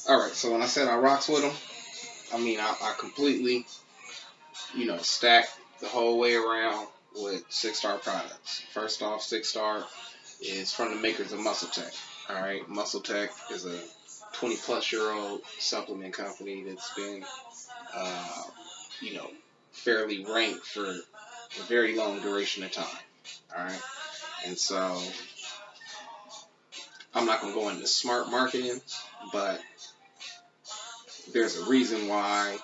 Alright, so when I said I rocks with them, I mean I completely, stack the whole way around with 6-star products. First off, 6-star is from the makers of Muscle Tech. Alright, Muscle Tech is a 20-plus-year-old supplement company that's been, uh, you know, fairly ranked for a very long duration of time. Alright, and so I'm not going to go into smart marketing, but there's a reason why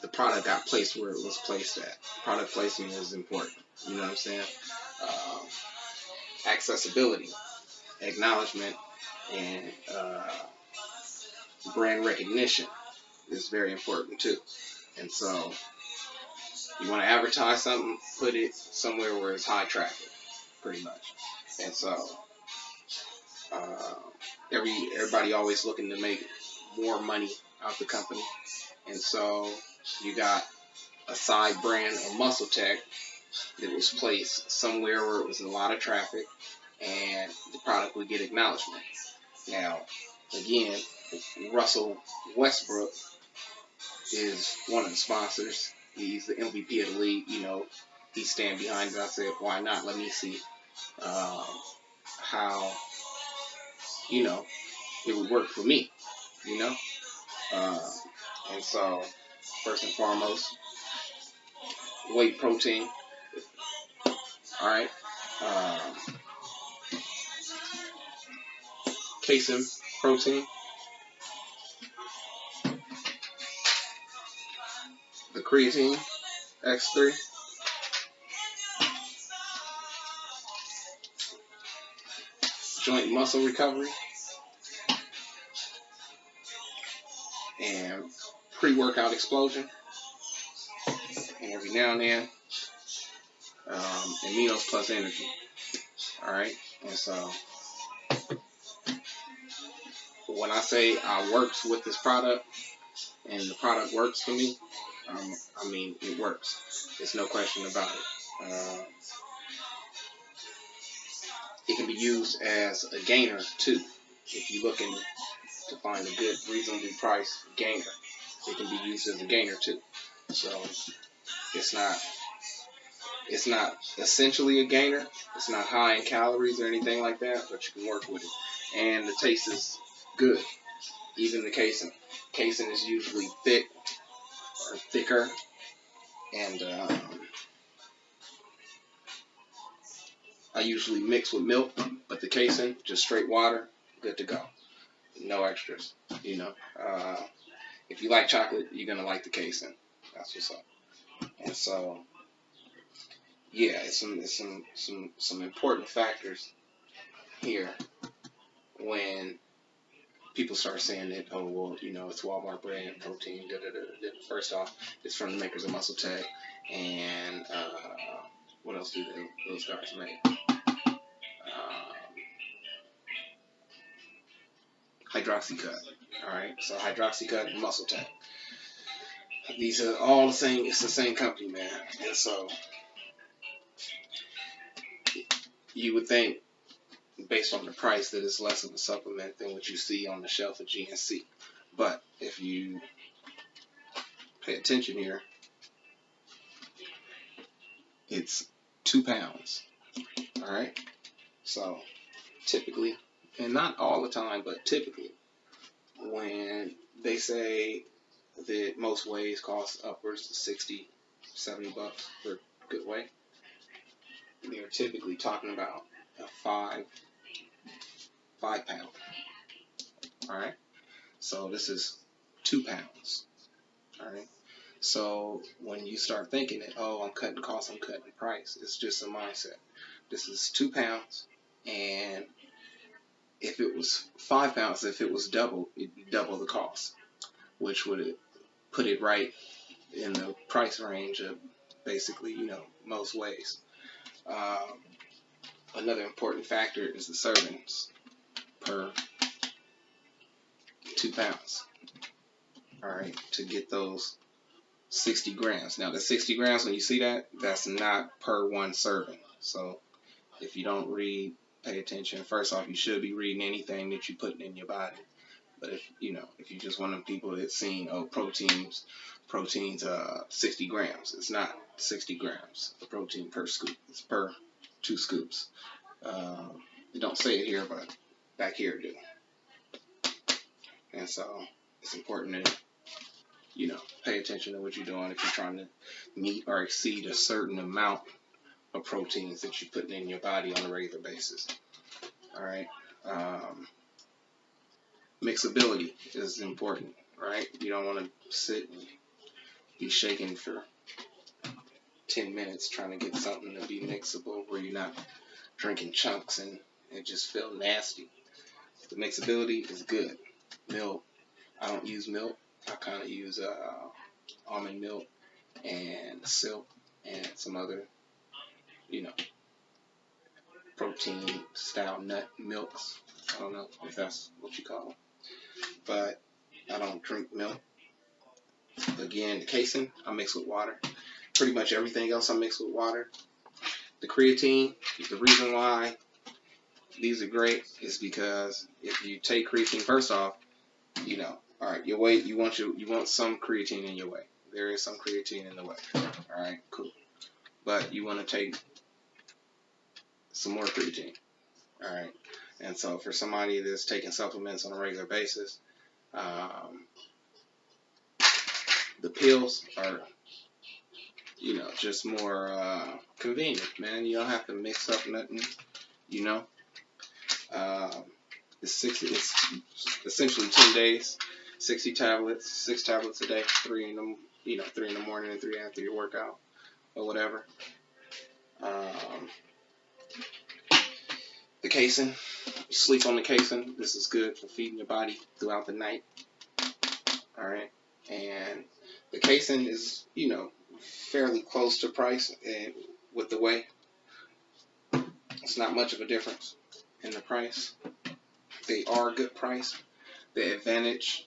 the product got placed where it was placed at. Product placement is important. You know what I'm saying? Accessibility, acknowledgement, and brand recognition is very important too. And so you want to advertise something, put it somewhere where it's high traffic, pretty much. And so uh, everybody always looking to make more money out the company. And so you got a side brand of Muscle Tech that was placed somewhere where it was a lot of traffic and the product would get acknowledgement. Now, again, Russell Westbrook is one of the sponsors. He's the MVP of the league. He's standing behind it. I said, why not? Let me see how, it would work for me, you know? And so, first and foremost, whey protein. All right. Casein protein. The creatine X3. Joint muscle recovery. And pre-workout explosion. And every now and then, aminos plus energy. Alright? And so, when I say I works with this product, and the product works for me, I mean, it works. There's no question about it. It can be used as a gainer, too. If you're looking to find a good, reasonably priced gainer, it can be used as a gainer, too. So, it's not essentially a gainer. It's not high in calories or anything like that, but you can work with it. And the taste is good. Even the casein. Casein is usually thick or thicker. And I usually mix with milk, but the casein, just straight water, good to go. No extras. If you like chocolate, you're going to like the casein. That's what's up. And so, yeah, it's some important factors here when people start saying that, oh, well, it's Walmart brand protein. First off, it's from the makers of Muscle Tech, and what else do those guys make? Hydroxycut. All right, so Hydroxycut and Muscle Tech. These are all the same. It's the same company, man. And so you would think, based on the price, that it's less of a supplement than what you see on the shelf of GNC. But if you pay attention here, it's 2 pounds. All right. So typically, and not all the time, but typically, when they say that most wheys cost upwards of $60, $70 for good whey, they're typically talking about a 5 pound. All right. So this is 2 pounds. All right. So when you start thinking that, oh, I'm cutting costs, I'm cutting price, it's just a mindset. This is 2 pounds, and if it was 5 pounds, if it was double, it'd be double the cost, which would put it right in the price range of basically, most wheys. Another important factor is the servings per 2 pounds. All right, to get those 60 grams. Now, the 60 grams, when you see that, that's not per one serving. So if you don't pay attention, first off, you should be reading anything that you're putting in your body. But if you just one of the people that's seen, oh, proteins 60 grams. It's not 60 grams of protein per scoop. It's per 2 scoops. They don't say it here, but back here do. And so it's important to pay attention to what you're doing if you're trying to meet or exceed a certain amount of proteins that you're putting in your body on a regular basis. All right. Mixability is important, right? You don't want to sit and be shaking for 10 minutes trying to get something to be mixable where you're not drinking chunks and it just feels nasty. The mixability is good. Milk, I don't use milk. I kind of use almond milk and silk and some other, protein style nut milks. I don't know if that's what you call them. But I don't drink milk. Again, the casein, I mix with water. Pretty much everything else I mix with water. The creatine, the reason why these are great is because if you take creatine, first off, all right, your whey, you want some creatine in your whey. There is some creatine in the whey. All right, cool. But you want to take some more creatine. All right. And so for somebody that's taking supplements on a regular basis, the pills are, just more convenient, man. You don't have to mix up nothing, It's essentially 10 days, 60 tablets, 6 tablets a day, 3 in the morning and 3 after your workout or whatever. The casein, you sleep on the casein. This is good for feeding your body throughout the night. All right, and the casein is, fairly close to price, and with the whey, it's not much of a difference in the price. They are a good price. The advantage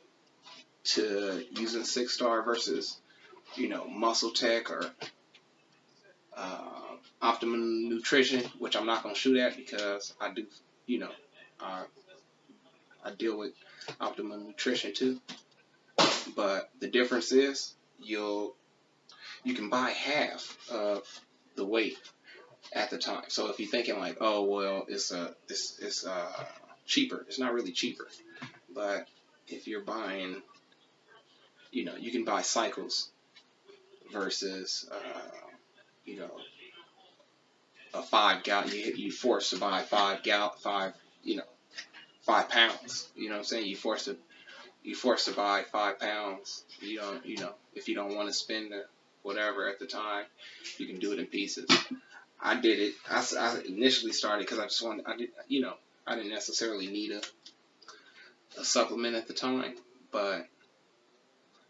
to using 6-star versus, Muscle Tech or Optimum Nutrition, which I'm not going to shoot at because I do, I deal with Optimum Nutrition too. But the difference is you can buy half of the weight at the time. So if you're thinking like, oh well, it's cheaper. It's not really cheaper. But if you're buying, you can buy cycles versus a 5 gallon. You forced to buy 5 pounds. You know what I'm saying? You forced to buy 5 pounds. If you don't want to spend the whatever at the time, you can do it in pieces. I did it. I initially started because I just wanted. I didn't necessarily need a supplement at the time, but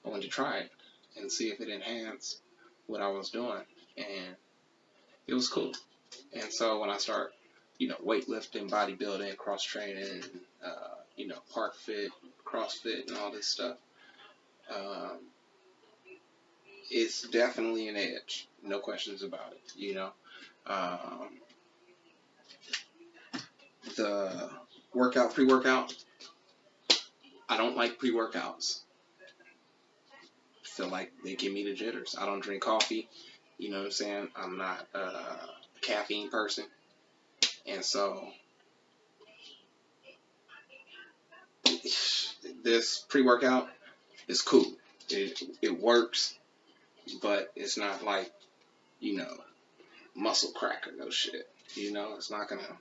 I wanted to try it and see if it enhanced what I was doing, and it was cool. And so when I start, weightlifting, bodybuilding, cross training, park fit, CrossFit, and all this stuff, it's definitely an edge. No questions about it. The pre-workout, I don't like pre-workouts. I feel like they give me the jitters. I don't drink coffee. You know what I'm saying? I'm not a caffeine person. And so this pre-workout is cool. It works, but it's not like, muscle cracker, no shit. It's not gonna,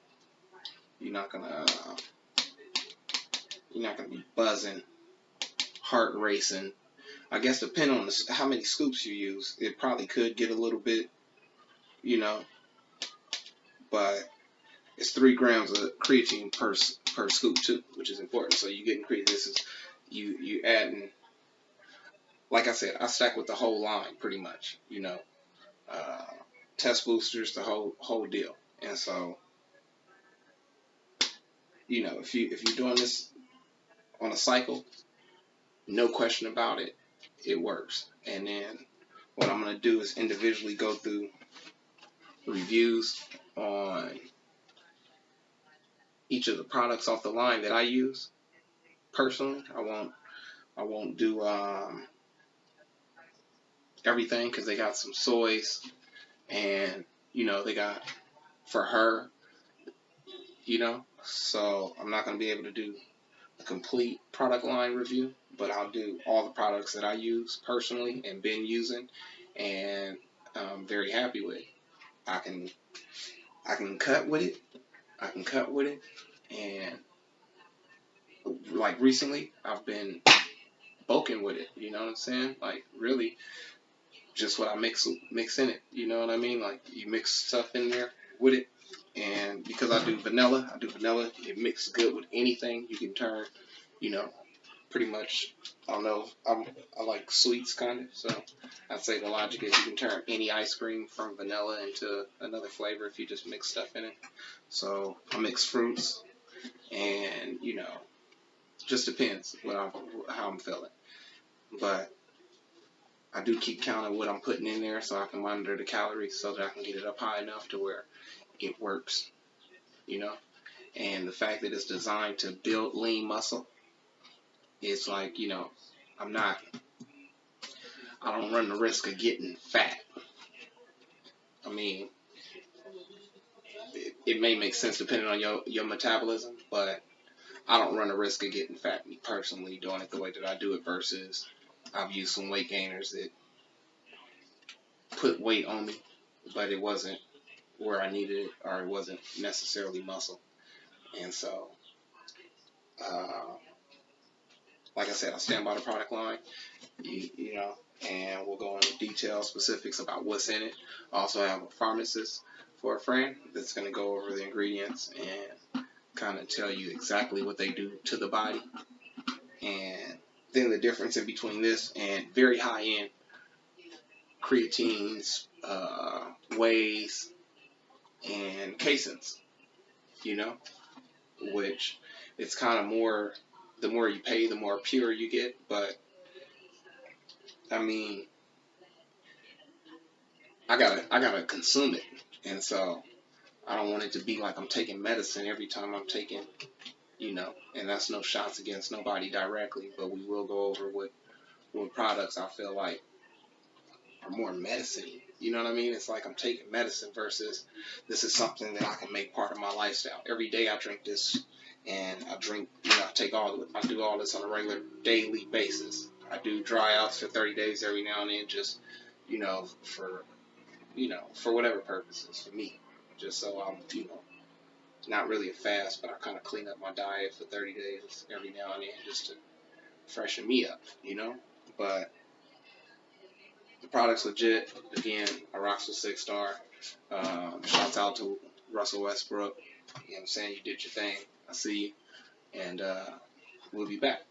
you're not gonna be buzzing, heart racing. I guess depending on how many scoops you use, it probably could get a little bit, but it's 3 grams of creatine per scoop too, which is important. So you getting creatine. This is you adding. Like I said, I stack with the whole line pretty much. Test boosters, the whole deal. And so, if you're doing this on a cycle, no question about it, it works. And then what I'm going to do is individually go through reviews on each of the products off the line that I use personally. I won't do everything because they got some soys, and they got for her, so I'm not going to be able to do a complete product line review, but I'll do all the products that I use personally and been using, and I'm very happy with. I can cut with it. I can cut with it, and like recently, I've been bulking with it. You know what I'm saying? Like really, just what I mix in it. You know what I mean? Like you mix stuff in there with it, and because I do vanilla. It mixes good with anything. You can turn, pretty much. I don't know. I like sweets kind of, so I'd say the logic is you can turn any ice cream from vanilla into another flavor if you just mix stuff in it. So I mix fruits, and just depends how I'm feeling. But I do keep count of what I'm putting in there so I can monitor the calories so that I can get it up high enough to where it works, And the fact that it's designed to build lean muscle, it's like, I don't run the risk of getting fat. I mean, it may make sense depending on your metabolism, but I don't run the risk of getting fat, me personally, doing it the way that I do it versus I've used some weight gainers that put weight on me, but it wasn't where I needed it, or it wasn't necessarily muscle. And so, like I said, I stand by the product line, and we'll go into details, specifics about what's in it. I also have a pharmacist for a friend that's going to go over the ingredients and kind of tell you exactly what they do to the body. And then the difference in between this and very high-end creatines, wheys, and caseins, which it's kind of more, the more you pay, the more pure you get. But, I mean, I gotta consume it. And so I don't want it to be like I'm taking medicine every time I'm taking, and that's no shots against nobody directly, but we will go over what products I feel like are more medicine. You know what I mean? It's like I'm taking medicine versus this is something that I can make part of my lifestyle. Every day I drink this, and I drink, I do all this on a regular daily basis. I do dry outs for 30 days every now and then, just, for whatever purposes, for me. Just so I'm, not really a fast, but I kind of clean up my diet for 30 days every now and then just to freshen me up, But the product's legit. Again, I rocks with 6-star. Shouts out to Russell Westbrook. You know what I'm saying? You did your thing. I see you. And we'll be back.